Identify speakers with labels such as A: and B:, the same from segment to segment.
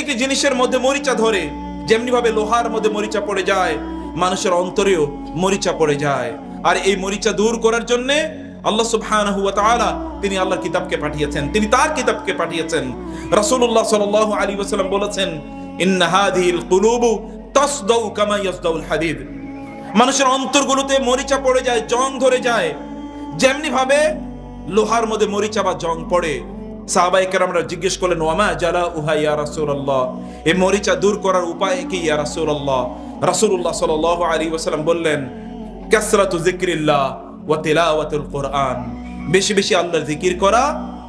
A: প্রত্যেকটি জিনিসের মধ্যে মরিচা ধরে, যেমনি ভাবে লোহার মধ্যে মরিচা পড়ে যায়, মানুষের অন্তরেও মরিচা পড়ে যায়। আর এই মরিচা দূর করার জন্য আল্লাহ সুবহানাহু ওয়া তাআলা তিনি আল্লাহর কিতাবকে পাঠিয়েছেন, তিনি তার কিতাবকে পাঠিয়েছেন। রাসূলুল্লাহ সাল্লাল্লাহু আলাইহি ওয়াসাল্লাম বলেছেন, ইন্না হাযিহিল কুলুবু তাসদাউ কামা ইয়াসদাউল হাদিদ। মানুষের অন্তরগুলোতে মরিচা পড়ে যায়, জং ধরে যায়, যেমনি ভাবে লোহার মধ্যে মরিচা বা জং পড়ে। সাহাবায়ে কেরামরা জিজ্ঞেস করলেন, ওয়ামা জালাউহা ইয়া রাসূলুল্লাহ, এই মরিচা দূর করার উপায় কি ইয়া রাসূলুল্লাহ? রাসূলুল্লাহ সাল্লাল্লাহু আলাইহি ওয়াসাল্লাম বললেন, কাসরাতু যিকরিল্লাহ ওয়া তিলাওয়াতুল কুরআন, বেশি বেশি আল্লাহর জিকির করা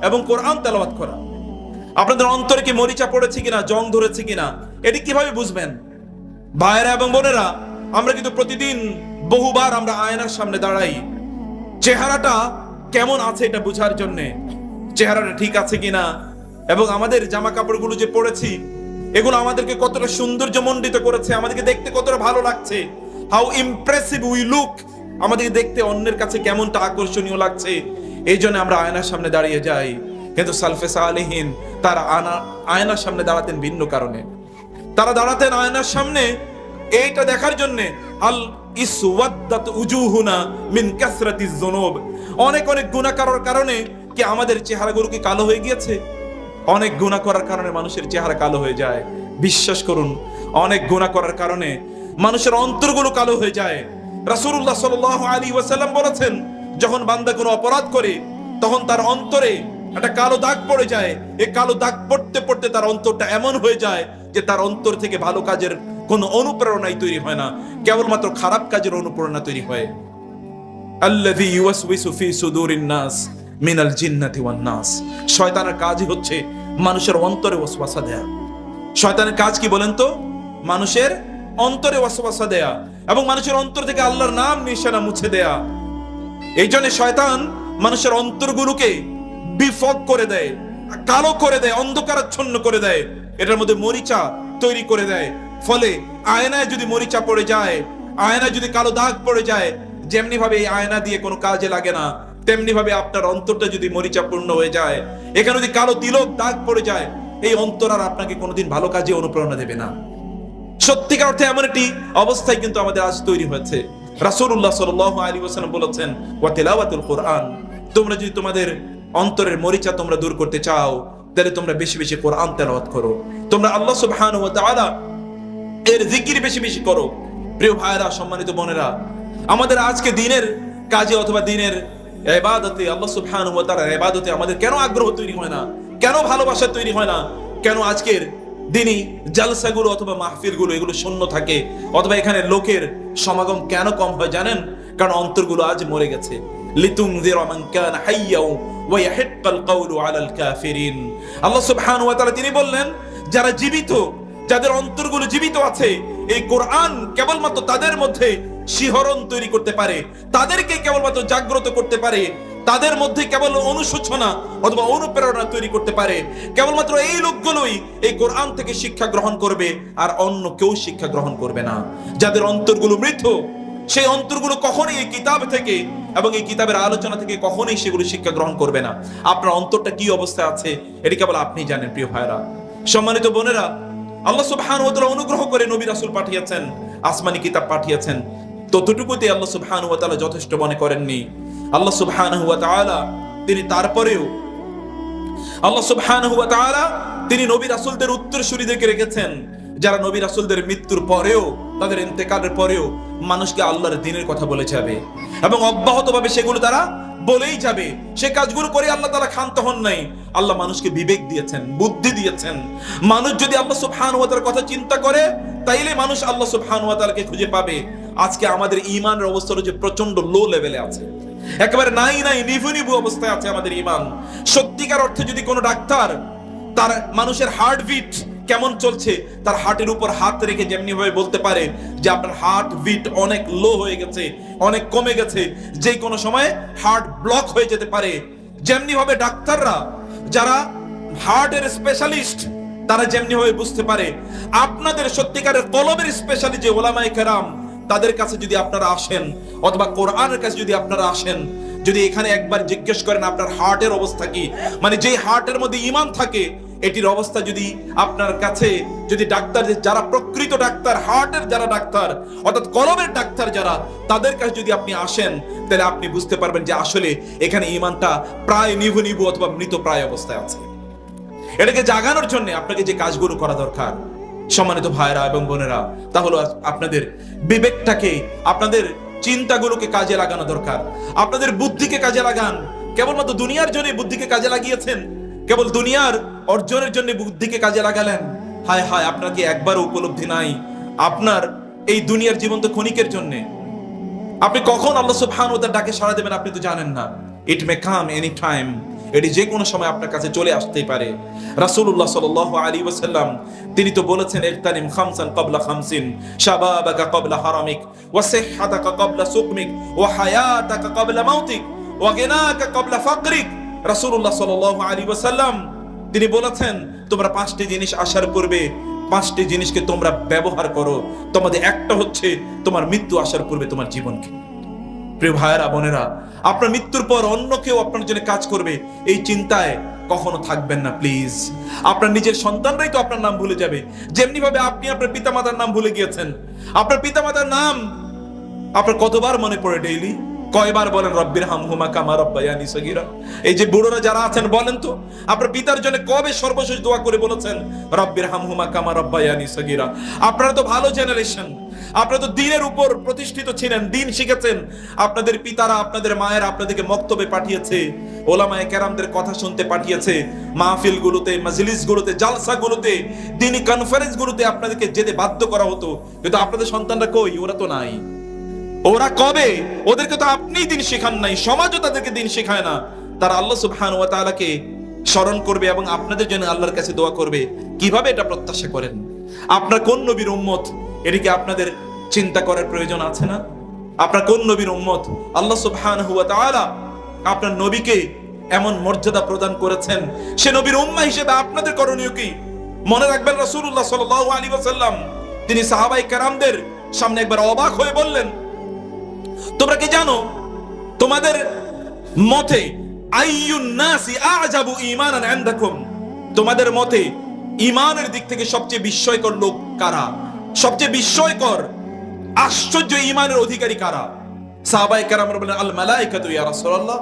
A: এবং কোরআন তেলাওয়াত করা। আপনাদের অন্তরে কি মরিচা পড়েছে কিনা, জং ধরেছে কিনা, এটি কিভাবে বুঝবেন? ভাইয়েরা এবং বোনেরা, আমরা কিন্তু প্রতিদিন বহুবার আমরা আয়নার সামনে দাঁড়াই চেহারাটা কেমন আছে এটা বোঝার জন্য, চেহারাটা ঠিক আছে কিনা, এবং আমাদের জামা কাপড়গুলো যে পরেছি এগুলো আমাদেরকে কতটা সৌন্দর্যমণ্ডিত করেছে, আমাদেরকে দেখতে কতটা ভালো লাগছে, হাউ ইমপ্রেসিভ উই লুক, আমাদেরকে দেখতে অন্যের কাছে কেমনটা আকর্ষণীয় লাগছে, এই জন্য আমরা আয়নার সামনে দাঁড়িয়ে যাই। কিন্তু সালফে সালেহিন তারা আয়নার সামনে দাঁড়াতেন ভিন্ন কারণে। তারা দাঁড়াতেন আয়নার সামনে এইটা দেখার জন্য, আল ইসওয়াদ্দাত উজুহুনা মিন কাসরাতিজ যুনুব, অনেক অনেক গুনাহ করার কারণে কি আমাদের চেহারাগুলো কি কালো হয়ে গিয়েছে? অনেক গুনাহ করার কারণে মানুষের চেহারা কালো হয়ে যায়। বিশ্বাস করুন, অনেক গুনাহ করার কারণে মানুষের অন্তরগুলো কালো হয়ে যায়। রাসূলুল্লাহ সাল্লাল্লাহু আলাইহি ওয়াসাল্লাম বলেছেন, যখন বান্দা কোনো অপরাধ করে তখন তার অন্তরে একটা কালো দাগ পড়ে যায়। এই কালো দাগ পড়তে পড়তে তার অন্তরটা এমন হয়ে যায় যে তার অন্তর থেকে ভালো কাজের কোনো অনুপ্রেরণাই তৈরি হয় না, কেবলমাত্র খারাপ কাজের অনুপ্রেরণা তৈরি হয়। আল্লাযী ইউওয়াসওয়িসু ফি সুদুরিন নাস মিনাল জিন্নাতি ওয়ান নাস, শয়তানের কাজই হচ্ছে মানুষের অন্তরে ওয়াসওয়াসা দেয়া। শয়তানের কাজ কি বলেন তো? মানুষের অন্তরে ওয়াসওয়াসা দেয়া এবং মানুষের অন্তর থেকে আল্লাহর নাম নিশানা মুছে দেয়া। এই জন্য শয়তান মানুষের অন্তরগুলোকে বিফক করে দেয়, কালো করে দেয়, অন্ধকারাচ্ছন্ন করে দেয়, এটার মধ্যে মরিচা তৈরি করে দেয়। ফলে আয়নায় যদি মরিচা পড়ে যায়, আয়নায় যদি কালো দাগ পড়ে যায়, যেমনি ভাবে এই আয়না দিয়ে কোনো কাজে লাগে না, তেমনি ভাবে আপনার অন্তরটা যদি মরিচাপূর্ণ হয়ে যায়, এখানে যদি কালো তিলক দাগ পড়ে যায়, এই অন্তর আর আপনাকে কোনোদিন ভালো কাজে অনুপ্রেরণা দেবে না। সত্যিকার অর্থে এমন একটি অবস্থায় কিন্তু আমাদের আজ তৈরি হয়েছে। রাসূলুল্লাহ সাল্লাল্লাহু আলাইহি ওয়াসাল্লাম বলেছেন, ওয়া তিলাওয়াতুল কুরআন, তোমরা যদি তোমাদের অন্তরের মরিচা তোমরা দূর করতে চাও, তাহলে তোমরা বেশি বেশি কোরআন তেলাওয়াত করো, তোমরা আল্লাহ সুবহানাহু ওয়া তাআলা এর জিকির বেশি বেশি করো। প্রিয় ভাইরা, সম্মানিত বোনেরা, আমাদের আজকে দিনের কাজে অথবা দিনের ইবাদতে, আল্লাহ সুবহানাহু ওয়া তাআলার ইবাদতে আমাদের কেন আগ্রহ তৈরি হয় না, কেন ভালোবাসা তৈরি হয় না, কেন আজকের দিনই জালসাগুলো অথবা মাহফিলগুলো এগুলো শূন্য থাকে, অথবা এখানে লোকের সমাগম কেন কম হয় জানেন? কারণ অন্তরগুলো আজ মরে গেছে। লিতুনযিরা মান কানা হাইয়্যা ওয়া ইয়াহিক্কাল কাওলু আলাল কাফিরিন। আল্লাহ সুবহানাহু ওয়া তাআলা তিনি বললেন, যারা জীবিত, যাদের অন্তরগুলো জীবিত আছে, এই কোরআন কেবলমাত্র তাদের মধ্যে শিহরণ তৈরি করতে পারে, তাদেরকে কেবলমাত্র জাগ্রত করতে পারে, তাদের মধ্যে কেবল অনুশোচনা অথবা অনুপ্রেরণা তৈরি করতে পারে। কেবলমাত্র এই লোকগুলোই এই কোরআন থেকে শিক্ষা গ্রহণ করবে, আর অন্য কেউ শিক্ষা গ্রহণ করবে না। যাদের অন্তরগুলো মৃত, সেই অন্তরগুলো কখনোই এই কিতাব থেকে এবং এই কিতাবের আলোচনা থেকে কখনোই সেগুলো শিক্ষা গ্রহণ করবে না। আপনার অন্তরটা কি অবস্থায় আছে এটি কেবল আপনি জানেন। প্রিয় ভাইরা, সম্মানিত বোনেরা, আল্লাহ সুবহানাহু ওয়া তাআলা অনুগ্রহ করে নবী রাসূল পাঠিয়েছেন, আসমানি কিতাব পাঠিয়েছেন, ততটুকুতে আল্লাহ সুবহানাহু ওয়া তাআলা যথেষ্ট মনে করেননি। আল্লাহ সুবহানাহু ওয়া তাআলা তিনি তারপরেও আল্লাহ সুবহানাহু ওয়া তাআলা তিনি নবী রাসূলদের উত্তরসূরিদেরকে রেখেছেন, যারা নবী রাসূলদের মৃত্যুর পরেও, তাদের ইন্তেকালের পরেও মানুষকে আল্লাহর দ্বীনের কথা বলে যাবে এবং অব্যাহতভাবে সেগুলো তারা বলেই যাবে। সে কাজগুলো করে আল্লাহ তাআলা ক্ষান্ত হন নাই। আল্লাহ মানুষকে বিবেক দিয়েছেন, বুদ্ধি দিয়েছেন। মানুষ যদি আল্লাহ সুবহানাহু ওয়া তাআলার কথা চিন্তা করে, তাইলে মানুষ আল্লাহ সুবহানাহু ওয়া তাআলাকে খুঁজে পাবে। আজকে আমাদের ঈমানের অবস্থা হচ্ছে প্রচন্ড লো লেভেলে আছে, একেবারে নাই নিভু নিভু অবস্থায় আছে আমাদের ঈমান। সত্যিকার অর্থে যদি কোনো ডাক্তার তার মানুষের হার্টবিট কেমন চলছে, তার হার্টের উপর হাত রেখে যেমনি ভাবে বলতে পারে যে আপনার হার্ট বিট অনেক লো হয়ে গেছে, অনেক কমে গেছে, যে কোনো সময় হার্ট ব্লক হয়ে যেতে পারে, যেমনি ভাবে ডাক্তাররা যারা হার্টের স্পেশালিস্ট তারা যেমনি ভাবে বুঝতে পারে, আপনাদের সত্যিকারের কলবের স্পেশালিস্ট যে ওলামায়ে কেরাম, তাদের কাছে যদি আপনারা আসেন অথবা কোরআনের কাছে যদি আপনারা আসেন, যদি এখানে একবার জিজ্ঞেস করেন আপনার হার্টের অবস্থা কি, মানে যে হার্টের মধ্যে ঈমান থাকে এটির অবস্থা যদি আপনার কাছে, যদি ডাক্তার, যারা প্রকৃত ডাক্তার, হার্টের যারা ডাক্তার অর্থাৎ কলমের ডাক্তার যারা, তাদের কাছে যদি আপনি আসেন, তাহলে আপনি বুঝতে পারবেন যে আসলে এখানে ঈমানটা প্রায় নিভু নিভু অথবা মৃত প্রায় অবস্থায় আছে। এটাকে জাগানোর জন্য আপনাকে যে কাজগুলো করা দরকার সম্মানিত ভাইরা এবং বোনেরা, তা হলো আপনাদের বিবেকটাকে, আপনাদের চিন্তাগুলোকে কাজে লাগানো দরকার। আপনাদের বুদ্ধিকে কাজে লাগান। কেবলমাত্র দুনিয়ার জন্য বুদ্ধিকে কাজে লাগিয়েছেন, কেবল দুনিয়ার অর্জনের জন্য বুদ্ধিকে কাজে লাগালেন। হায় হায়, আপনার কি একবারও উপলব্ধি নাই আপনার এই দুনিয়ার জীবন তো ক্ষণিকের জন্য। আপনি কখন আল্লাহ সুবহানাহু ওয়া তাআলার ডাকে সাড়া দেবেন আপনি তো জানেন না। ইট মে কাম এনি টাইম, এটি যে কোনো সময় আপনার কাছে চলে আসতেই পারে। রাসূলুল্লাহ সাল্লাল্লাহু আলাইহি ওয়াসাল্লাম তিনি তো বলেছেন, ইগতানিম খামসান ক্বাবলা খামসিন, শাবাবাকা ক্বাবলা হারামিক, ওয়া সিহহাতাকা ক্বাবলা সুকমিক, ওয়া হায়াতাকা ক্বাবলা মাউতিক, ওয়া গিনাকা ক্বাবলা ফাকরিক। রাসূলুল্লাহ সাল্লাল্লাহু আলাইহি ওয়াসাল্লাম তিনি বলেছেন, তোমরা পাঁচটি জিনিস আসার পূর্বে পাঁচটি জিনিসকে তোমরা ব্যবহার করো। তোমাদের একটা হচ্ছে তোমার মৃত্যু আসার পূর্বে তোমার জীবনকে। প্রিয় ভাইয়েরা বোনেরা, আপনার মৃত্যুর পর অন্য কেউ আপনার জন্য কাজ করবে এই চিন্তায় কখনো থাকবেন না প্লিজ। আপনার নিজের সন্তানরাই তো আপনার নাম ভুলে যাবে, যেমনি ভাবে আপনি আপনার পিতামাতার নাম ভুলে গিয়েছেন। আপনার পিতামাতার নাম আপনার কতবার মনে পড়ে ডেইলি? কয়বার বলেন রব্বির হামহুমা কামা রাব্বায়ানি সগীরা? এই যে বুড়োরা যারা আছেন বলেন তো, আপনার পিতার জন্য কবে সর্বশেষ দোয়া করে বলেছেন রব্বির হামহুমা কামা রাব্বায়ানি সগীরা? আপনারা তো ভালো জেনারেশন, আপনারা তো দ্বীনের উপর প্রতিষ্ঠিত ছিলেন, দ্বীন শিখেছেন। আপনাদের পিতারা, আপনাদের মায়েরা আপনাদেরকে মক্তবে পাঠিয়েছে, ওলামায়ে কেরামদের কথা শুনতে পাঠিয়েছে, মাহফিলগুলোতে, মাজলিসগুলোতে, জালসাগুলোতে, দ্বীনি কনফারেন্সগুলোতে আপনাদেরকে যেতে বাধ্য করা হতো। কিন্তু আপনাদের সন্তানরা কই? ওরা তো নাই। ওরা কবে? ওদেরকে তো আপনি দিন শেখান নাই, সমাজও তাদেরকে দিন শেখায় না। তারা আল্লাহ সুবহানাহু ওয়া তাআলাকে স্মরণ করবে এবং আপনাদের জন্য আল্লাহর কাছে দোয়া করবে। কিভাবে এটা প্রত্যাশা করেন? আপনার কোন নবীর উম্মত? এদিকে আপনাদের চিন্তা করার প্রয়োজন আছে না? আপনার কোন নবীর উম্মত? আল্লাহ সুবহানাহু ওয়া তাআলা আপনার নবীকে এমন মর্যাদা প্রদান করেছেন, সে নবীর উম্মাহ হিসেবে আপনাদের করণীয় কি? মনে রাখবেন, রাসূলুল্লাহ সাল্লাল্লাহু আলাইহি ওয়াসাল্লাম তিনি সাহাবায়ে কেরামদের সামনে একবার অবাক হয়ে বললেন, তোমরা কি জানো তোমাদের মতে আইয়ুন নাসি আ'জাবু ঈমানান ইনদাকুম? তোমাদের মতে ঈমানের দিক থেকে সবচেয়ে বিস্ময়কর লোক কারা? সবচেয়ে বিস্ময়কর, আশ্চর্য ঈমানের অধিকারী কারা? সাহাবায়ে কেরামরা বলেন, আল মালায়েকাতু ইয়া রাসূলুল্লাহ,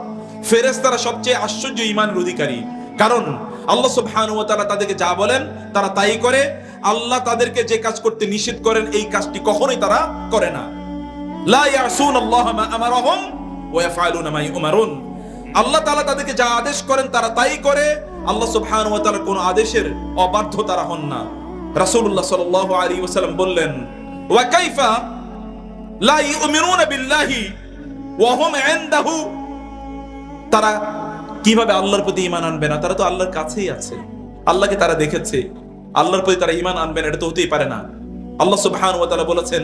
A: ফেরেশতারা সবচেয়ে আশ্চর্য ঈমানের অধিকারী। কারণ আল্লাহ সুবহানাহু ওয়া তাআলা তাদেরকে যা বলেন তারা তাই করে। আল্লাহ তাদেরকে যে কাজ করতে নিষেধ করেন এই কাজটি কখনোই তারা করে না। লা ইয়াসুনাল্লাহা মা আমারাহুম ওয়া ইয়াফআলুনা মা ইউমারুন। আল্লাহ তাআলা তাদেরকে যা আদেশ করেন তারা তাই করে। আল্লাহ সুবহানাহু ওয়া তাআলার কোন আদেশের অবাধ্য তারা হন না। রাসূলুল্লাহ সাল্লাল্লাহু আলাইহি ওয়াসাল্লাম বললেন, ওয়া কাইফা লা ইউমিনুনা বিল্লাহি ওয়া হুম ইনদাহু? তারা কিভাবে আল্লাহর প্রতি ঈমান আনবে না? তারা তো আল্লাহর কাছেই আছে, আল্লাহকে তারা দেখেছে, আল্লাহর প্রতি তারা ঈমান আনবে না, এটা তো হতেই পারে না। আল্লাহ সুবহানাহু ওয়া তাআলা বলেছেন,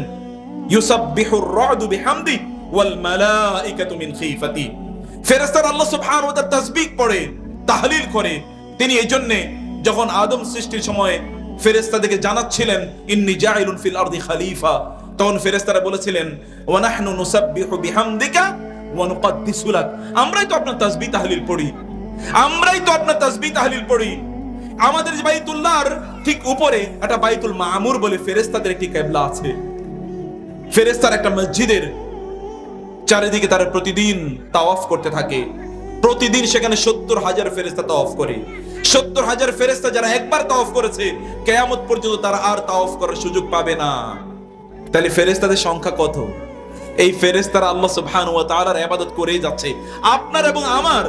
A: ইউসাব্বিহুর রা'দু বিহামদি ওয়াল মালাইকাতু মিন খিফাতি। ফেরেশতারা আল্লাহ সুবহানাহু ওয়া তাআলা তাসবিহ পড়ে, তাহলিল করে। তিনি এইজন্য যখন আদম সৃষ্টির সময় ফেরেশতাদেরকে জানাচ্ছিলেন ইন্নী জাইলুন ফিল আরদি খলিফা, তখন ফেরেশতারা বলেছিলেন ওয়া নাহনু নুসাব্বিহু বিহামদিকা ওয়া নুকদ্দিসু লাক। আমরাই তো আপনার তাসবিহ তাহলিল পড়ি, আমরাই তো আপনার তাসবিহ তাহলিল পড়ি। আমাদের বাইতুল্লাহর ঠিক উপরে একটা বাইতুল মামুর বলে ফেরেশতাদের একটি কিবলা আছে। ফেরেশতার একটা মসজিদের চারিদিকে তারা প্রতিদিন তাওয়াফ করতে থাকে। প্রতিদিন সেখানে 70,000 ফেরেশতা তাওয়াফ করে। 70,000 ফেরেশতা যারা একবার তাওয়াফ করেছে, কিয়ামত পর্যন্ত তারা আর তাওয়াফ করার সুযোগ পাবে না। তাহলে ফেরেশতাদের সংখ্যা কত? এই ফেরেশতারা আল্লাহ সুবহানাহু ওয়া তাআলার ইবাদত করেই যাচ্ছে। আপনার এবং আমার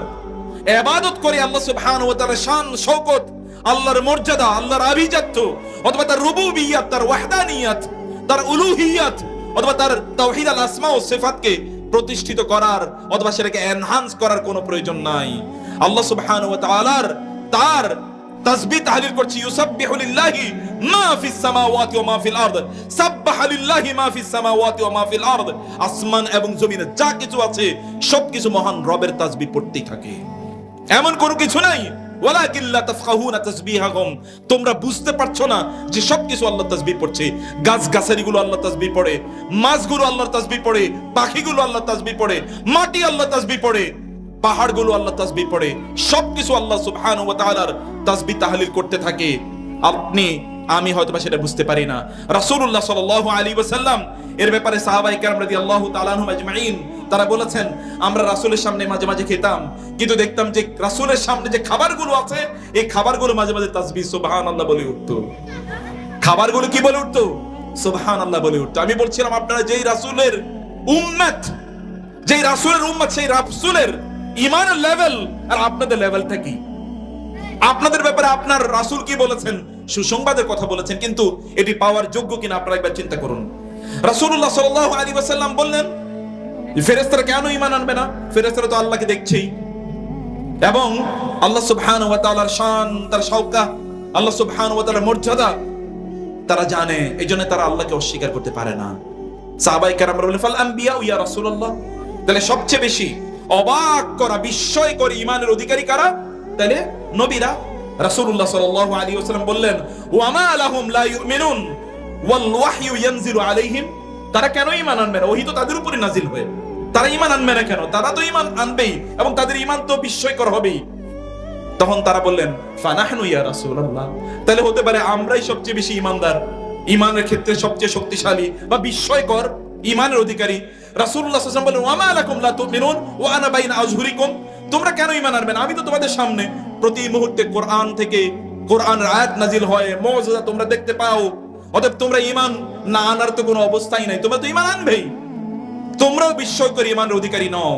A: ইবাদত করে আল্লাহ সুবহানাহু ওয়া তাআলার শান শওকত, আল্লাহর মর্যাদা, আল্লাহর আভিজাত্য অথবা তার রুবুবিয়্যাত, তার ওয়াহদানিয়ত, তার উলুহিয়ত অথবা তার তাওহীদ আল আসমা ও সিফাতকে প্রতিষ্ঠিত করার অথবা সেটাকে এনহান্স করার কোনো প্রয়োজন নাই। আল্লাহ সুবহানাহু ওয়া তাআলার তার তাসবিহ তাহলিল করছি, ইউসাব্বিহু লিল্লাহি মা ফিস সামাওয়াতি ওয়া মা ফিল আরদ, সাব্বাহা লিল্লাহি মা ফিস সামাওয়াতি ওয়া মা ফিল আরদ। আসমান এবং জমিনে যা কিছু আছে সবকিছু মহান রবের তাসবিহ পড়তেই থাকে, এমন কোনো কিছু নাই। ওয়ালাকিন লা তাফকাহুনা তাসবিহাহুম, তোমরা বুঝতে পারছো না যে সবকিছু আল্লাহর তাসবিহ পড়ছে। গাছগাছালিগুলো আল্লাহর তাসবিহ পড়ে, মাছগুলো আল্লাহর তাসবিহ পড়ে, পাখিগুলো আল্লাহর তাসবিহ পড়ে, মাটি আল্লাহর তাসবিহ পড়ে। পাহাড়গুলো আল্লাহ তাসবিহ পড়ে, সবকিছু আল্লাহ সুবহানাহু ওয়া তাআলার তাসবিহ তাহলিল করতে থাকে। আপনি আমি হয়তোবা সেটা বুঝতে পারি না। রাসূলুল্লাহ সাল্লাল্লাহু আলাইহি ওয়াসাল্লাম এর ব্যাপারে সাহাবায়ে কেরাম রাদিয়াল্লাহু তাআলা আনহুম আজমাইন তারা বলেছেন, আমরা রাসূলের সামনে মাঝে মাঝে খেতাম, কিন্তু দেখতাম যে রাসূলের সামনে যে খাবারগুলো আছে এই খাবারগুলো মাঝে মাঝে তাসবিহ সুবহানাল্লাহ বলে উঠতো। খাবারগুলো কি বলে উঠতো? সুবহানাল্লাহ বলে উঠতো। আমি বলছিলাম আপনারা যেই রাসূলের উম্মত, যেই রাসূলের উম্মত, সেই রাসূলের ঈমানের লেভেল আর আপনাদের লেভেলটা কি? আপনাদের ব্যাপারে আপনার রাসূল কি বলেছেন? সুসংবাদের কথা বলেছেন, কিন্তু এটি পাওয়ার যোগ্য কিনা আপনারা একবার চিন্তা করুন। রাসূলুল্লাহ সাল্লাল্লাহু আলাইহি ওয়াসাল্লাম বললেন, ফেরেশতারা কেন ঈমান আনবে না? ফেরেশতারা তো আল্লাহকে দেখছেই, এবং আল্লাহ সুবহানাহু ওয়া তাআলার শান, তার শাওকা, আল্লাহ সুবহানাহু ওয়া তাআলার মর্যাদা তারা জানে, এইজন্য তারা আল্লাহকে অস্বীকার করতে পারে না। সাহাবায়ে কেরাম বললেন, ফাল আম্বিয়া ইয়া রাসূলুল্লাহ, তাহলে সবচেয়ে বেশি অবাক করা, বিস্ময়কর ঈমানের অধিকারী কারা? তাহলে নবীরা। রাসূলুল্লাহ সাল্লাল্লাহু আলাইহি ওয়াসাল্লাম বললেন, ওয়া মা লাহুম লা ইউমিনুন ওয়াল ওয়াহয়ু ইয়ানজিলু আলাইহিম, তারা কেন ঈমান আনবে না? ওহী তো তাদের উপরে নাজিল হয়, তারা ঈমান আনবে না কেন? তারা তো ঈমান আনবেই, এবং তাদের ঈমান তো বিস্ময়কর হবেই। তখন তারা বললেন, ফানাহনু ইয়া রাসূলুল্লাহ, তাহলে হতে পারে আমরাই সবচেয়ে বেশি ঈমানদার, ঈমানের ক্ষেত্রে সবচেয়ে শক্তিশালী বা বিস্ময়কর ঈমানের অধিকারী। রাসূলুল্লাহ সাল্লাল্লাহু আলাইহি ওয়াসাল্লাম বলেন, ওয়া মা লাকুম লা তুমিনুন ওয়া আনা বাইনা আযহুরিকুম, তোমরা কেন ঈমান আনবে না? আমি তো তোমাদের সামনে প্রতি মুহূর্তে কোরআন থেকে কোরআনের আয়াত নাজিল হয়, মুজিজা তোমরা দেখতে পাও, অতএব তোমরা ঈমান না আনার তো কোনো অবস্থাই নাই, তোমরা তো ঈমান আনবেই, তোমরাও বিস্ময়কর ঈমানের অধিকারী নও।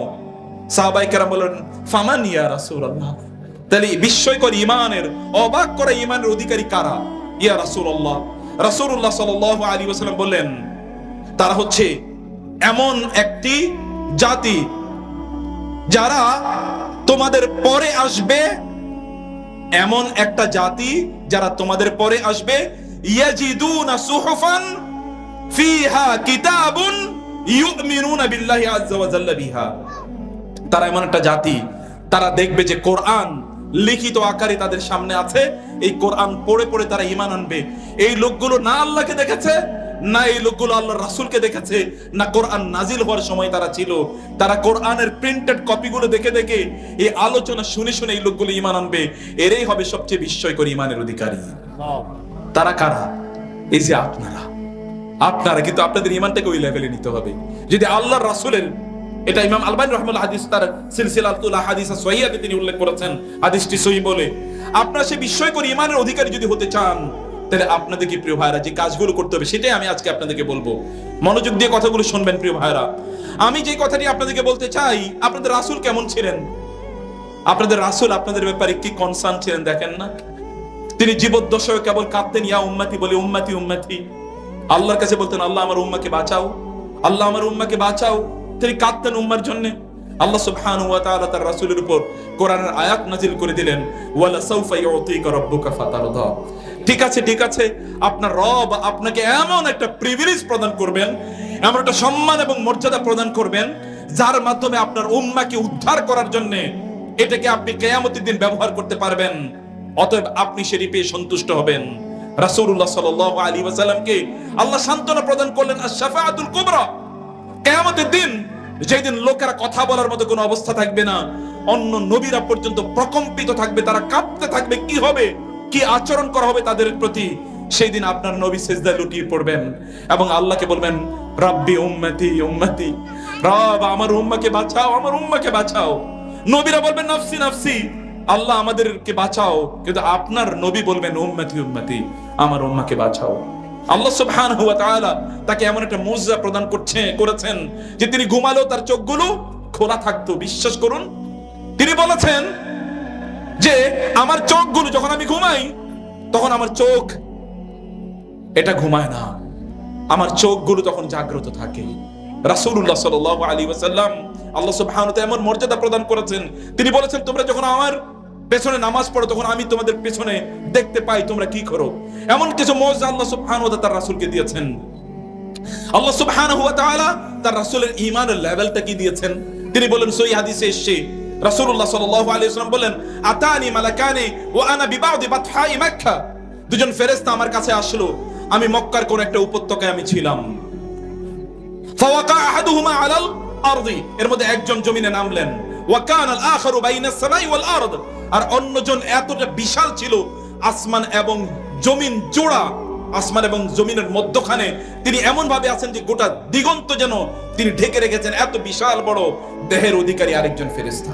A: সাহাবায়ে কেরাম বলেন, ফামান ইয়া রাসূলুল্লাহ, তাহলে বিস্ময়কর ঈমানের, অবাক করা ঈমানের অধিকারী কারা ইয়া রাসূলুল্লাহ? রাসূলুল্লাহ সাল্লাল্লাহু আলাইহি ওয়াসাল্লাম বললেন, তারা হচ্ছে এমন একটি জাতি যারা তোমাদের পরে আসবে, এমন একটা জাতি যারা তোমাদের পরে আসবে, ইয়াজিদুনা সুহুফান ফিহা কিতাবুন ইউমিনুনা বিল্লাহি আযজা ওয়া জাল্লা বিহা, তারা এমন একটা জাতি, তারা দেখবে যে কোরআন লিখিত আকারে তাদের সামনে আছে, এই কোরআন পড়ে পড়ে তারা ঈমান আনবে। এই লোকগুলো না আল্লাহকে দেখেছে, না এই লোকগুলো আল্লাহর রাসূলকে দেখেছে, না কোরআন নাজিল হওয়ার সময় তারা ছিল, তারা কোরআনের প্রিন্টেড কপিগুলো দেখে দেখে, এই আলোচনা শুনে শুনে এই লোকগুলো ঈমান আনবে। এরাই হবে সবচেয়ে বিস্ময়কর ঈমানের অধিকারী। তারা কারা? এই যে আপনারা কিন্তু আপনাদের ঈমানটাকে ওই লেভেলে নিতে হবে। যদি আল্লাহর রাসূলের, এটা ইমাম আলবানী রাহিমাহুল্লাহ হাদিস তার সিলসিলাতুল আহাদিস সহিহাতে তিনি উল্লেখ করেছেন, হাদিসটি সহিহ বলে। আপনারা সেই বিস্ময়কর ঈমানের অধিকারী যদি হতে চান, তাহলে আপনাদের কি প্রিয় ভাইরা যে কাজগুলো করতে হবে সেটাই আমি আজকে আপনাদেরকে বলবো। মনোযোগ দিয়ে কথাগুলো শুনবেন প্রিয় ভাইরা। আমি যে কথাটি আপনাদেরকে বলতে চাই, আপনাদের রাসূল কেমন ছিলেন? আপনাদের রাসূল আপনাদের ব্যাপারে কি কনসার্ন ছিলেন দেখেন না? তিনি জীবদ্দশায় কেবল কাঁদতেন, ইয়া উম্মতি বলে, উম্মতি উম্মতি। আল্লাহর কাছে বলতেন, আল্লাহ আমার উম্মাকে বাঁচাও, আল্লাহ আমার উম্মাকে বাঁচাও। তিনি কাঁদতেন উম্মার জন্য। আল্লাহ সুবহানাহু ওয়া তাআলা তার রাসূলের উপর কোরআনের আয়াত নাজিল করে দিলেন, ওয়ালা সাউফা ইউতিকা রাব্বুকা ফাতারদা। ঠিক আছে, ঠিক আছে, আপনার রব আপনাকে এমন একটা প্রিভিলেজ প্রদান করবেন, এমন একটা সম্মান এবং মর্যাদা প্রদান করবেন, যার মাধ্যমে আপনার উম্মাকে উদ্ধার করার জন্য এটাকে আপনি কিয়ামতের দিন ব্যবহার করতে পারবেন। অতএব আপনি সেটি পেয়ে সন্তুষ্ট হবেন। রাসূলুল্লাহ সাল্লাল্লাহু আলাইহি ওয়াসাল্লামকে আল্লাহ সান্ত্বনা প্রদান করলেন আশ-শাফাআতুল কুবরা। কিয়ামতের দিন, যেদিন লোকেরা কথা বলার মতো কোনো অবস্থা থাকবে না, অন্য নবীরা পর্যন্ত প্রকম্পিত থাকবে, তারা কাঁপতে থাকবে, কি হবে, কি আচরণ করা হবে তাদের প্রতি। সেই দিন আপনার নবী সিজদায় লুটিয়ে পড়বেন এবং আল্লাহকে বলবেন, রাব্বি উম্মতি উম্মতি, রব আমার উম্মাকে বাঁচাও, আমার উম্মাকে বাঁচাও। নবীরা বলবেন নাফসি নাফসি, আল্লাহ আমাদেরকে বাঁচাও, কিন্তু আপনার নবী বলবেন উম্মতি উম্মতি, আমার উম্মাকে বাঁচাও। আল্লাহ সুবহানাহু ওয়া তাআলা তাকে এমন একটা মুজিজা প্রদান করেছেন যে তিনি ঘুমালেও তার চোখগুলো খোলা থাকতো। বিশ্বাস করুন, তিনি বলেছেন যে আমার চোখগুলো যখন আমি ঘুমাই, তখন আমার চোখ এটা ঘুমায় না, আমার চোখগুলো তখন জাগ্রত থাকে। রাসূলুল্লাহ সাল্লাল্লাহু আলাইহি ওয়াসাল্লাম আল্লাহ সুবহানাহু ওয়া তাআলা এমন মর্যাদা প্রদান করেছেন, তিনি বলেছেন, তোমরা যখন আমার পেছনে নামাজ পড়ো, তখন আমি তোমাদের পেছনে দেখতে পাই তোমরা কি করো। এমন কিছু মুজিজা আল্লাহ সুবহানাহু ওয়া তাআলা তার রাসূলকে দিয়েছেন। আল্লাহ সুবহানাহু ওয়া তাআলা তার রাসূলের ঈমানের লেভেলটা কি দিয়েছেন তিনি বলেন, সহিহ হাদিসে এসেছে, রাসূলুল্লাহ সাল্লাল্লাহু আলাইহি ওয়াসাল্লাম বলেন, আতানি মালাকানি ওয়া আনা বিবাদি বাতহাই মক্কা, দুজন ফেরেশতা আমার কাছে আসলো, আমি মক্কার কোন একটা উপত্যকায় আমি ছিলাম। ফাওয়াকা আহাদুহুমা আলাল আরদি, এর মধ্যে একজন জমিনে নামলেন, ওয়া কানাল আখারু বাইনাস সামাই ওয়াল আরদ, আর অন্যজন এতটা বিশাল ছিল আসমান এবং জমিন জোড়া, আসমান এবং জমিনের মধ্যখানে তিনি এমন ভাবে আছেন যে গোটা দিগন্ত যেন তিনি ঢেকে রেখেছেন, এত বিশাল বড় দেহের অধিকারী আরেকজন ফেরেশতা।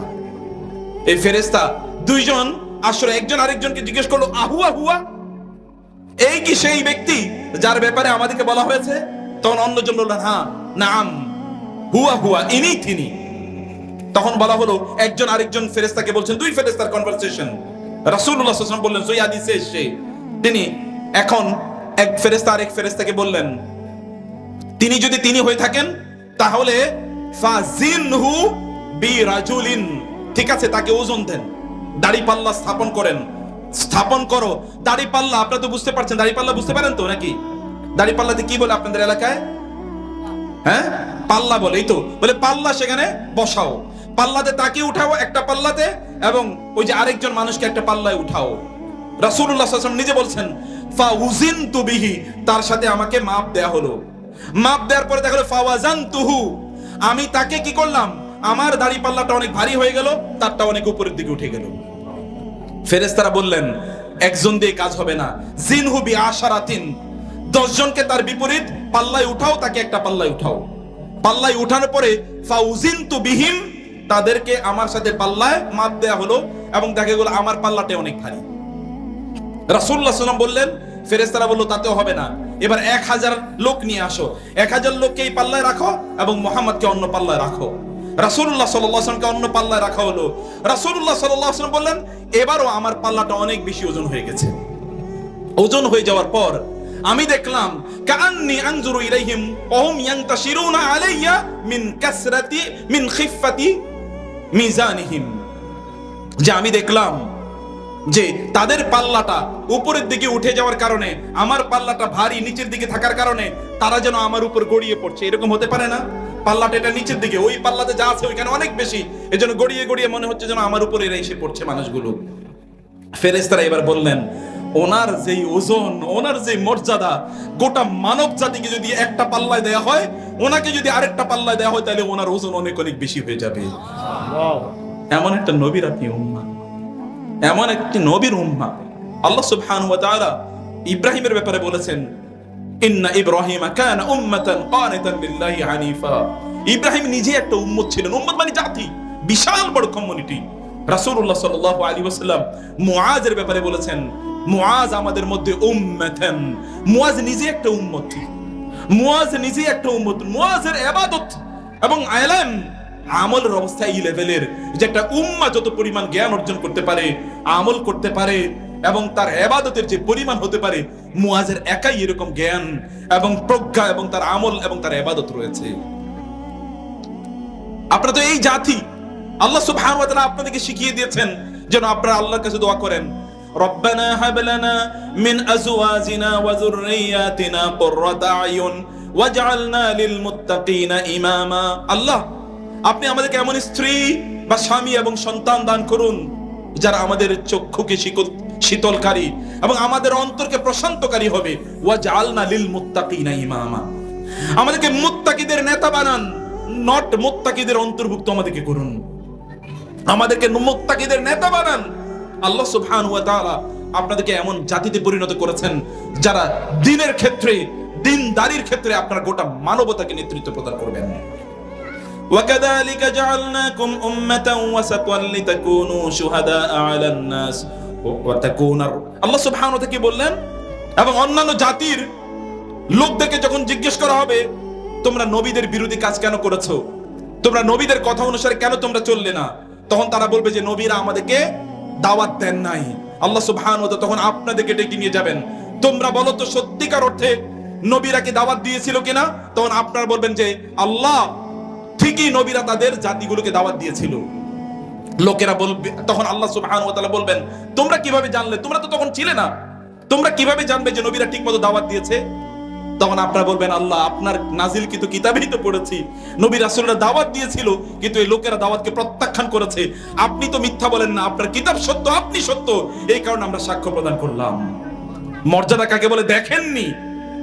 A: এই ফেরেশতা দুইজন আসলে একজন আরেকজনকে জিজ্ঞেস করলো, আহুয়া হুয়া, এই কি সেই ব্যক্তি যার ব্যাপারে আমাদেরকে বলা হয়েছে? তখন অন্যজন বললেন, হ্যাঁ নাম, হুয়া হুয়া, ইনি তিনি। তখন বলা হলো, একজন আরেকজন ফেরেশতাকে বলছেন, দুই ফেরেশতার কনভারসেশন। রাসূলুল্লাহ সাল্লাল্লাহু আলাইহি ওয়াসাল্লাম বললেন, সই হাদিসে এসেছে, তিনি এখন এক ফেরেশতা আরেক ফেরেশতাকে বললেন, তিনি যদি তিনি হয়ে থাকেন তাহলে ফাজিনহু বিরাজুলিন, ঠিক আছে তাকে ওজন দেন, দাড়ি পাল্লা স্থাপন করেন, স্থাপন করো দাড়ি পাল্লা। আপনারা তো বুঝতে পারছেন, দাড়ি পাল্লা বুঝতে পারেন তো নাকি? দাড়ি পাল্লাতে কি বলে আপনাদের এলাকায়? হ্যাঁ, পাল্লা বলে। এই তো বলে পাল্লা, সেখানে বসাও, পাল্লাতে তাকে উঠাও একটা পাল্লাতে, এবং ওই যে আরেকজন মানুষকে একটা পাল্লায় উঠাও। রাসূলুল্লাহ সাল্লাল্লাহু আলাইহি ওয়াসাল্লাম নিজে বলছেন, ফাউজিনতু বিহি, তার সাথে আমাকে মাপ দেয়া হলো। মাপ দেওয়ার পরে দেখা হলো ফাওয়াজানতুহু, আমি তাকে কি করলাম, আমার দাড়ি পাল্লাটা অনেক ভারী হয়ে গেল, তারটা অনেক উপরের দিকে উঠে গেল। ফেরেশতারা বললেন, একজন দিয়ে কাজ হবে না, জিনহু বিআশারাতিন, 10 জনকে তার বিপরীত পাল্লায় উঠাও, তাকে একটা পাল্লায় উঠাও। পাল্লায় উঠানোর পরে ফাউজিনতু বিহিম, তাদেরকে আমার সাথে পাল্লায় মাপ দেয়া হলো, এবং দেখা গেল আমার পাল্লাটা অনেক ভারী। রাসূলুল্লাহ সাল্লাল্লাহু আলাইহি ওয়াসাল্লাম বললেন, ফেরেশতারা বলল তাতেও হবে না, এবার 1000 লোক নিয়ে আসো, 1000 লোককে এই পাল্লায় রাখো এবং মুহাম্মদকে অন্য পাল্লায় রাখো। রাসূলুল্লাহ সাল্লাল্লাহু আলাইহি ওয়াসাল্লামকে অন্য পাল্লায় রাখা হলো। রাসূলুল্লাহ সাল্লাল্লাহু আলাইহি ওয়াসাল্লাম বললেন, এবারও আমার পাল্লাটা অনেক বেশি ওজন হয়ে গেছে। ওজন হয়ে যাওয়ার পর আমি দেখলাম, কাআন্নী আনজুরু ইলাইহিম ওয়া হুম ইয়ানতাশিরুনা আলাইয়া মিন খিফাতি মিজানিহিম, যে আমি দেখলাম যে তাদের পাল্লাটা উপরের দিকে উঠে যাওয়ার কারণে, আমার পাল্লাটা ভারী নিচের দিকে থাকার কারণে তারা যেন আমার উপর গড়িয়ে পড়ছে। এরকম হতে পারে না? পাল্লাটা এটা নিচের দিকে, ওই পাল্লাতে যা আছে ওইখানে অনেক বেশি, এজন্য গড়িয়ে গড়িয়ে মনে হচ্ছে যেন আমার উপরে এরা এসে পড়ছে মানুষগুলো। ফেরেশতারা এবার বললেন, ওনার যেই ওজন, ওনার যে মর্যাদা, গোটা মানব জাতিকে যদি একটা পাল্লায় দেয়া হয়, ওনাকে যদি আরেকটা পাল্লায় দেয়া হয়, তাহলে ওনার ওজন অনেক অনেক বেশি হয়ে যাবে। এমন একটা নবীর আপনি উম্মাহ, এমন একটি নবীর উম্মাহ। আল্লাহ সুবহানাহু ওয়া তাআলা ইব্রাহিমের ব্যাপারে বলেছেন, ইন্না ইব্রাহিমা কানা উম্মাতান কানিতান লিল্লাহি হানিফা। ইব্রাহিম নিজে একটা উম্মত ছিলেন, উম্মত মানে জাতি, বিশাল বড় কমিউনিটি। রাসূলুল্লাহ সাল্লাল্লাহু আলাইহি ওয়াসাল্লাম মুআজের ব্যাপারে বলেছেন, মুআজ আমাদের মধ্যে উম্মাতান, মুআজ নিজে একটা উম্মত, মুআজ নিজে একটা উম্মত। মুআজের ইবাদত এবং ইলম আমলের অবস্থা এই লেভেলের যে একটা উম্মাহ যত পরিমাণ জ্ঞান অর্জন করতে পারে, আমল করতে পারে, এবং তার ইবাদতের যে পরিমাণ হতে পারে, মুআজের একাই এরকম জ্ঞান এবং প্রজ্ঞা এবং তার আমল এবং তার ইবাদত রয়েছে। আপনারা তো এই জাতি, আল্লাহ সুবহানাহু ওয়া তাআলা আপনাদেরকে শিখিয়ে দিয়েছেন যেন আপনারা আল্লাহর কাছে দোয়া করেন, রব্বানা হাব লানা মিন আজওয়াজিনা ওয়া যুররিয়াতিনা কুররাতা আয়ুন ওয়াজআলনা লিল মুত্তাকিনা ইমামা। আল্লাহ, আপনি আমাদেরকে এমন স্ত্রী বা স্বামী এবং সন্তান দান করুন যারা আমাদের চক্ষুকে শীতলকারী এবং আমাদের অন্তরকে প্রশান্তকারী হবে। ওয়াজআলনা লিল মুত্তাকিনা ইমামা, আমাদেরকে মুত্তাকিদের নেতা বানান, নট মুত্তাকিদের অন্তর্ভুক্ত আমাদেরকে করুন, আমাদেরকে মুত্তাকিদের নেতা বানান। আল্লাহ সুবহানাহু ওয়া তাআলা আপনাদেরকে এমন জাতিতে পরিণত করেছেন যারা দ্বীনের ক্ষেত্রে, দ্বীনদারির ক্ষেত্রে আপনার গোটা মানবতাকে নেতৃত্ব প্রদান করবেন। وَكَذَلِكَ جَعَلْنَاكُمْ أُمَّةً وَسَطًا لِتَكُونُوا شُهَدَاءَ عَلَى النَّاسِ وَتَكُونَ আল্লাহ সুবহানাহু ওয়া তাআলা কি বললেন? এবং অন্যান্য জাতির লোকদেরকে যখন জিজ্ঞেস করা হবে, তোমরা নবীদের বিরোধী কাজ কেন করেছো, তোমরা নবীদের কথা অনুসারে কেন তোমরা চললে না, তখন তারা বলবে যে নবীরা আমাদেরকে দাওয়াত দেন নাই। আল্লাহ সুবহানাহু ওয়া তাআলা তখন আপনাদেরকে ডেকে নিয়ে যাবেন, তোমরা বলো তো সত্যিকার অর্থে নবীরা কি দাওয়াত দিয়েছিল কিনা? তখন আপনারা বলবেন যে আল্লাহ, ঠিকই নবীরা তাদের জাতিগুলোকে দাওয়াত দিয়েছিল। লোকেরা বলবে, তখন আল্লাহ সুবহানাহু ওয়া তাআলা বলবেন, তোমরা কিভাবে জানলে? তোমরা তো তখন ছিলে না, তোমরা কিভাবে জানবে যে নবীরা ঠিকমতো দাওয়াত দিয়েছে? তখন আপনারা বলবেন, আল্লাহ, আপনার নাজিলকৃত কিতাবেই তো পড়েছি নবী রাসূলরা দাওয়াত দিয়েছিল, কিন্তু এই লোকেরা দাওয়াতকে প্রত্যাখ্যান করেছে। আপনি তো মিথ্যা বলেন না, আপনার কিতাব সত্য, আপনি সত্য, এই কারণে আমরা সাক্ষ্য প্রদান করলাম। মর্যাদা কাকে বলে দেখেননি,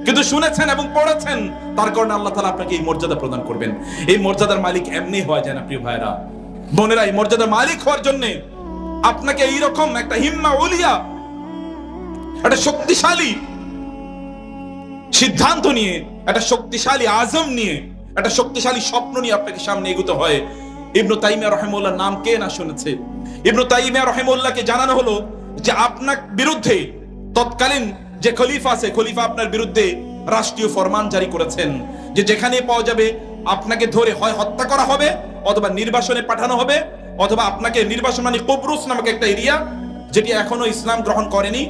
A: কিন্তু শুনেছেন এবং পড়েছেন, তার কারণে আল্লাহ তাআলা আপনাকে এই মর্যাদা প্রদান করবেন। এই মর্যাদার মালিক এমনি হওয়া যায় না প্রিয় ভাইরা। বোনেরা, এই মর্যাদার মালিক হওয়ার জন্য আপনাকে এইরকম একটা হিম্মা উলিয়া, একটা শক্তিশালী সিদ্ধান্ত নিয়ে, একটা শক্তিশালী আজম নিয়ে, একটা শক্তিশালী স্বপ্ন নিয়ে আপনাকে সামনে এগোতে হয়। ইবনে তাইমিয়া রাহিমাহুল্লাহর নাম কে না শুনেছে? ইবনে তাইমিয়া রাহিমাহুল্লাহকে জানানো হলো যে আপনার বিরুদ্ধে তৎকালীন যে খলিফা আছে, খলিফা আপনার বিরুদ্ধে রাষ্ট্রীয় ফরমান জারি করেছেন যে যেখানে পাওয়া যাবে আপনাকে ধরে হয় হত্যা করা হবে, অথবা নির্বাসনে পাঠানো হবে, অথবা আপনাকে নির্বাসন মানে কবরুস নামক একটা এরিয়া, যেটি এখনো ইসলাম গ্রহণ করেনি,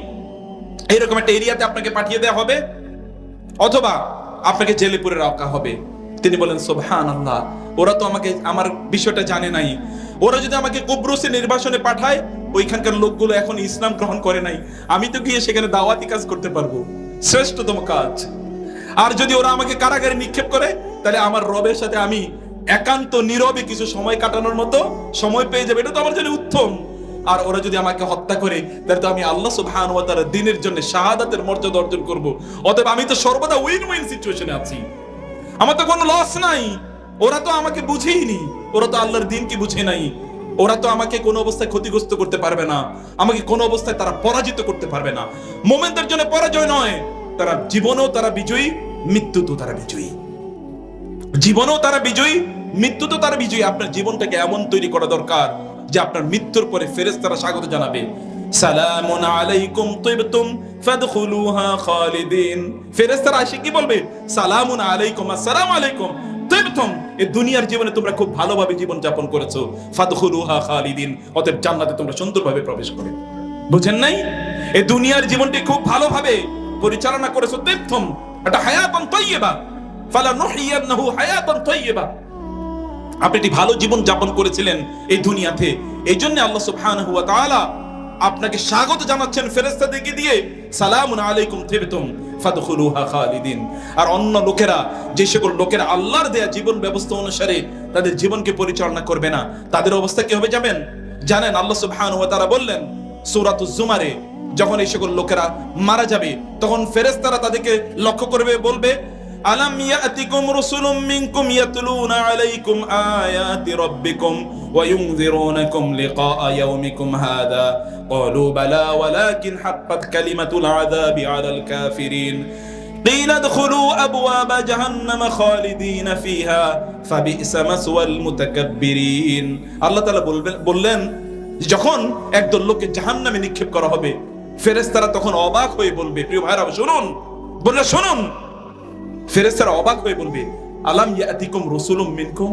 A: এইরকম একটা এরিয়াতে আপনাকে পাঠিয়ে দেওয়া হবে, অথবা আপনাকে জেলে পুরে রাখা হবে। তিনি বলেন সুবহানাল্লাহ, ওরা তো আমাকে আমার বিষয়টা জানে নাই। ওরা যদি আমাকে কবরুসে নির্বাসনে পাঠায়, ওইখানকার লোকগুলো এখন ইসলাম গ্রহণ করে নাই, আমি তো গিয়ে সেখানে দাওয়াতি কাজ করতে পারবো, শ্রেষ্ঠতম কাজ। আর যদি ওরা আমাকে কারাগারে নিক্ষেপ করে, তাহলে আমার রবের সাথে আমি একান্ত নীরবে কিছু সময় কাটানোর মতো সময় পেয়ে যাবে, এটা তো আমার জন্য উত্তম। আর ওরা যদি আমাকে হত্যা করে, তাহলে তো আমি আল্লাহ সুবহানাহু ওয়া তাআলার দ্বীনের জন্য শাহাদাতের মর্যাদা অর্জন করব। অতএব আমি তো সর্বদা উইন উইন সিচুয়েশনে আছি, আমার তো কোনো লস নাই। ওরা তো আমাকে বুঝেইনি, ওরা তো আল্লাহর দ্বীনকে বুঝে নাই, ওরা তো আমাকে কোনো অবস্থায় ক্ষতিগ্রস্ত করতে পারবে না, আমাকে কোনো অবস্থায় তারা পরাজিত করতে পারবে না। মুমিনদের জন্য পরাজয় নয়, তারা জীবনেও তারা বিজয়ী, মৃত্যুতেও তারা বিজয়ী। জীবনেও তারা বিজয়ী, মৃত্যুতেও তারা বিজয়ী। আপনার জীবনটাকে এমন তৈরি করা দরকার যে আপনার মৃত্যুর পরে ফেরেশতারা স্বাগত জানাবে, সালামুন আলাইকুম তিবতুম ফাদখুলুহা খালিদিন। ফেরেশতারা এসে কি বলবে? সালামুন আলাইকুম, আসসালামু আলাইকুম তিবতুম, এই দুনিয়ার জীবনে তোমরা খুব ভালোভাবে জীবন যাপন করেছো, ফাদখুলুহা খালিদিন, অতএব জান্নাতে তোমরা সুন্দরভাবে প্রবেশ করবে। বুঝেন নাই? এই দুনিয়ার জীবনটি খুব ভালোভাবে পরিচালনা করেছো, তিবতুম, এটা হায়াতান তাইয়্যিবা, ফালানুহইয়ান্নাহু হায়াতান তাইয়্যিবা। আপনি একটি ভালো জীবন যাপন করেছিলেন এই দুনিয়াতে, এই জন্য আল্লাহ সুবহানাহু ওয়া তাআলা আপনাকে স্বাগত জানাচ্ছেন ফেরেশতাদেরকে দিয়ে, সালামুন আলাইকুম তিবতুম ফাদখুলুহা খালিদিন। আর অন্য লোকেরা, যে সকল লোকেরা আল্লাহর দেয়া জীবন ব্যবস্থা অনুসারে তাদের জীবনকে পরিচালনা করবে না, তাদের অবস্থা কি হবে জানেন? আল্লাহ সুবহানাহু ওয়া তাআলা বললেন সূরাতুজ জুমারে, যখন এই সকল লোকেরা মারা যাবে, তখন ফেরেশতারা তাদেরকে লক্ষ্য করবে, বলবে, আলাম ইয়াতিকুম রাসূলুম মিনকুম ইয়াতলুনা আলাইকুম আয়াতি রাব্বিকুম ওয়া ইউনযিরুনাকুম লিকাআ ইয়াউমিকুম হাযা ক্বালু বালা ওয়ালাকিন হাক্কাত কালিমাতুল আযাবি আলাল কাফিরিন কিলা আদখুলু আবওয়াবা জাহান্নাম খালিদিনা ফিহা ফাবিসা মাসওয়াল মুতাকাব্বিরিন। আল্লাহ তাআলা বললেন, যখন একদল লোককে জাহান্নামে নিক্ষেপ করা হবে, ফেরেশতারা তখন অবাক হয়ে বলবে, প্রিয় ভাইরা শুনুন, বললে শুনুন, ফেরেশতারা অবাক হয়ে বলবে, আলাম ইয়াতিকুম রাসূলুম মিনকুম,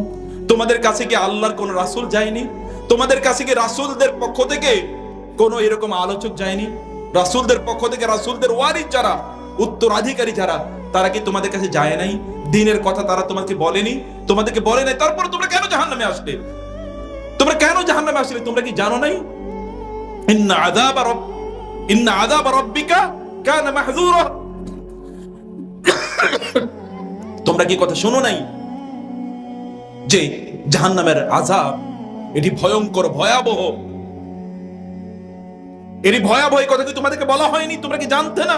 A: তোমাদের কাছে কি আল্লাহর কোন রাসূল যায়নি? তোমাদের কাছে কি রাসূলদের পক্ষ থেকে কোন এরকম আলোচক যায়নি? রাসূলদের পক্ষ থেকে, রাসূলদের ওয়ারিস যারা, উত্তরাধিকারী যারা, তারা কি তোমাদের কাছে যায় নাই? দ্বীনের কথা তারা তোমাকে বলেনি? তোমাদেরকে বলে নাই, তারপর তোমরা কেন জাহান্নামে আসলে? তোমরা কেন জাহান্নামে আসলে? তোমরা কি জানো নাই? ইন্না আযাবা রাব্বিকা কানা মাহযুরা। তোমরা কি কথা শোনো নাই যে জাহান্নামের আযাব এটি ভয়ঙ্কর, ভয়াবহ? এটি ভয়াবহ কথা কি তোমাদেরকে বলা হয়নি? তোমরা কি জানতে না?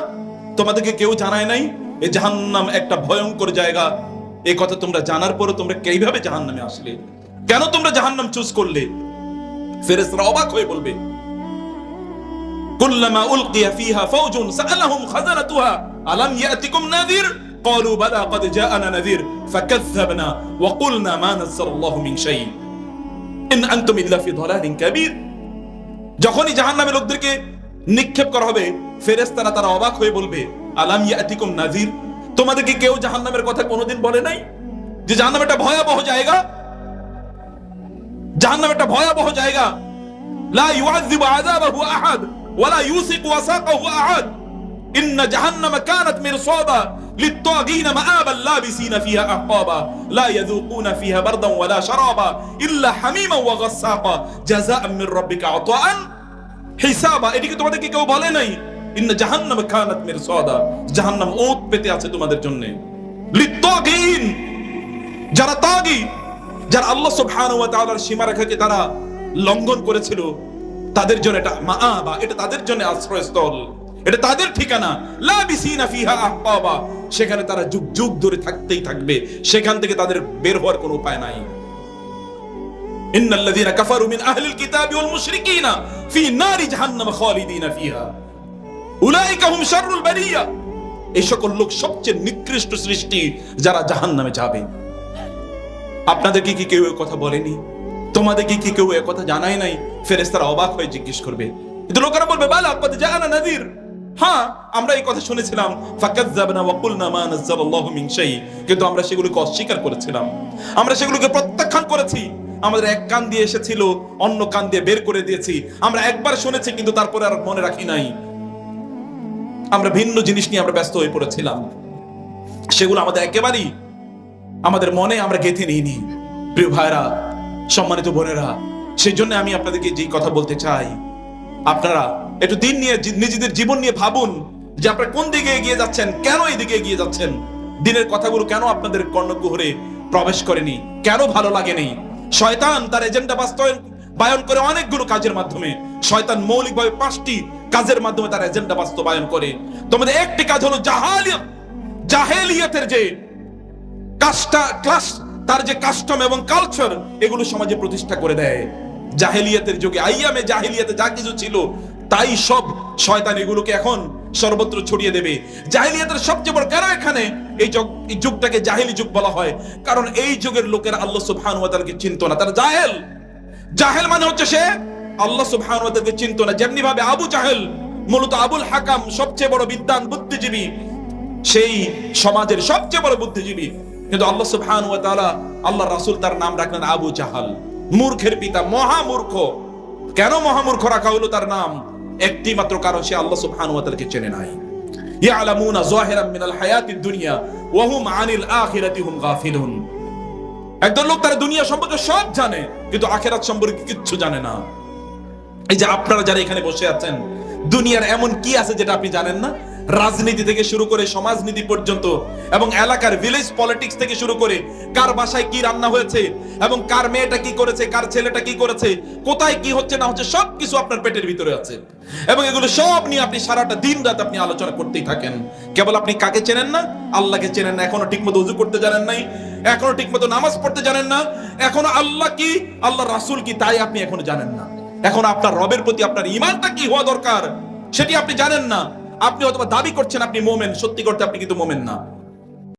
A: তোমাদেরকে কেউ জানায় নাই এই জাহান্নাম একটা ভয়ঙ্কর জায়গা? এই কথা তোমরা জানার পরে তোমরা কিভাবে জাহান্নামে আসলে? কেন তোমরা জাহান্নাম চুজ করলে? ফেরেশতারা অবাক হয়ে বলবে, কুল্লামা উলকিয়া ফিহা ফাওজুন সাআলাহুম খাযানাতুহা আলাম ইয়াতিকুম নাযির ক্বালু বালা ক্বাদ জাআনা নাযির ফাকাযযাবনা ওয়া কুলনা মা নাযালাল্লাহু মিন শাই ইন আনতুম ইল্লা ফি দালালিন কাবীর। যখনই জাহান্নামে লোকদেরকে নিক্ষেপ করা হবে, ফেরেশতারা তারা অবাক হয়ে বলবে, আলাম ইয়াতিকুম নাযির, তোমাদেরকে কেউ জাহান্নামের কথা কোনোদিন বলে নাই যে জাহান্নাম একটা ভয়াবহ জায়গা? জাহান্নাম একটা ভয়াবহ জায়গা, লা ইউআযিবু আযাবাহু আহাদ ওয়া লা ইউসিকু ওয়াসাকাহু আহাদ, ইন্না জাহান্নাম কানাত মিরসাদা লিত-তাগীনা মাআবাল লাবিসিনা ফিহা আহকাবা লা ইয়াযুকুনা ফিহা বারদান ওয়া লা শারাবা ইল্লা হামিমান ওয়া গাসসাকা জাযাআন মির রাব্বিকা আতাআন হিসাবা। এদিকে তোমাদেরকে কেউ বলে নাই ইন্না জাহান্নাম কানাত মিরসাদা, জাহান্নাম ওত পেতে আছে তোমাদের জন্য। লিত-তাগীন, যারা তাগী, যারা আল্লাহ সুবহানাহু ওয়া তাআলার সীমারেখাকে তারা লঙ্ঘন করেছিল, তাদের জন্য এটা মাআবা, এটা তাদের জন্য আশ্রয়স্থল, এটা তাদের ঠিকানা। লাবিসিনা ফিহা আহকাবা, সেখানে তারা যুগ যুগ ধরে থাকতেই থাকবে, সেখান থেকে তাদের বের হওয়ার কোনো উপায় নাই। ইন্নাল্লাযীনা কাফারু মিন আহলিল কিতাবি ওয়াল মুশরিকিনা ফি নারি জাহান্নাম খালিদিনা ফিহা উলাইকা হুম শাররুল বারিয়া। এই সকল লোক সবচেয়ে নিকৃষ্ট সৃষ্টি যারা জাহান্নামে যাবে। আপনাদের কি কেউ এই কথা বলেনি? তোমাদের কি কেউ এই কথা জানায় নাই? ফেরেশতারা অবাক হয়ে জিজ্ঞেস করবে, কিন্তু লোকেরা বলবে বালা ক্বাদ জাআনা নাযীর, হ্যাঁ আমরা এই কথা শুনেছিলাম। ফাকাযযাবনা ওয়া কুলনা মা নাযালাল্লাহু মিন শাই, কিন্তু আমরা সেগুলোকে অস্বীকার করেছিলাম, আমরা সেগুলোকে প্রত্যাখ্যান করেছি। আমাদের এক কান দিয়ে এসেছিল, অন্য কান দিয়ে বের করে দিয়েছি। আমরা একবার শুনেছি, কিন্তু তারপরে আর মনে রাখি নাই। আমরা ভিন্ন জিনিস নিয়ে আমরা ব্যস্ত হয়ে পড়েছিলাম, সেগুলো আমাদের একেবারেই আমাদের মনে আমরা গেঁথে নিইনি। প্রিয় ভাইরা, সম্মানিত বোনেরা, সেই জন্য আমি আপনাদেরকে যে কথা বলতে চাই, আপনারা একটু দিন নিয়ে নিজেদের জীবন নিয়ে ভাবুন যে আপনারা কোন দিকে এগিয়ে যাচ্ছেন, কেন এই দিকে এগিয়ে যাচ্ছেন। দিনের কথাগুলো কেন আপনাদের কর্ণকুহরে প্রবেশ করেনি, কেন ভালো লাগেনি। শয়তান তার এজেন্ডা বাস্তবায়ন করে অনেকগুলো কাজের মাধ্যমে। শয়তান মৌলিকভাবে 5টি কাজের মাধ্যমে তার এজেন্ডা বাস্তবায়ন করে। তোমাদের একটি কাজ হলো জাহেলিয়াতের যে ক্লাস, তার যে কাস্টম এবং কালচার, এগুলো সমাজে প্রতিষ্ঠা করে দেয়। জাহেলিয়াতের যুগে, আইয়ামে জাহেলিয়াতে যা কিছু ছিল তাই সব শয়তান এগুলোকে এখন সর্বত্র ছড়িয়ে দেবে। জাহেলিয়াতের সবচেয়ে বড় কেন এখানে এই যুগটাকে জাহেলি যুগ বলা হয়, কারণ এই যুগের লোকেরা আল্লাহ সুবহানাহু ওয়া তাআলাকে চিনতো না। তারা জাহেল মানে হচ্ছে সে আল্লাহ সুবহানাহু ওয়া তাআলাকে চিনতো না। যেমনি ভাবে আবু জাহেল মূলত আবুল হাকাম, সবচেয়ে বড় বিদ্বান বুদ্ধিজীবী, সেই সমাজের সবচেয়ে বড় বুদ্ধিজীবী, কিন্তু আল্লাহ সুবহানাহু ওয়া তাআলা, আল্লাহর রাসূল তার নাম রাখলেন আবু জাহাল, মূর্খের পিতা, মহামূর্খ। কেন মহামূর্খ রাখা হলো তার নাম? একটি মাত্র কারণ, সে আল্লাহ সুবহানাহু ওয়া তাআলাকে চেনে নাই। ইয়ালামুনা যাহিরাম মিনাল হায়াতিদ দুনিয়া ওয়া হুম আনিল আখিরাতি হুম গাফিলুন। একদল লোক তারা দুনিয়া সম্পর্কে সব জানে, কিন্তু আখিরাত সম্পর্কে কিচ্ছু জানে না। এই যে আপনারা যারা এখানে বসে আছেন, দুনিয়ার এমন কি আছে যেটা আপনি জানেন না? রাজনীতি থেকে শুরু করে সমাজনীতি পর্যন্ত, এবং এলাকার ভিলেজ পলিটিক্স থেকে শুরু করে কার বাসায় কি রান্না হয়েছে, এবং কার মেয়েটা কি করেছে, কার ছেলেটা কি করেছে, কোথায় কি হচ্ছে না হচ্ছে, সবকিছু আপনার পেটের ভিতরে আছে। এবং এগুলো সব নিয়ে আপনি সারাটা দিন রাত আপনি আলোচনা করতেই থাকেন। কেবল আপনি কাকে চেনেন না? আল্লাহকে চেনেন না। এখনো ঠিকমতো ওযু করতে জানেন নাই, এখনো ঠিকমতো নামাজ পড়তে জানেন না, এখনো আল্লাহ কি, আল্লাহর রাসূল কি, তাই আপনি এখনো জানেন না। এখন আপনার রবের প্রতি আপনার ঈমানটা কি হওয়া দরকার সেটি আপনি জানেন না। আপনি হয়তো দাবি করছেন আপনি মুমিন, সত্যি করতে আপনি কিন্তু মুমিন না।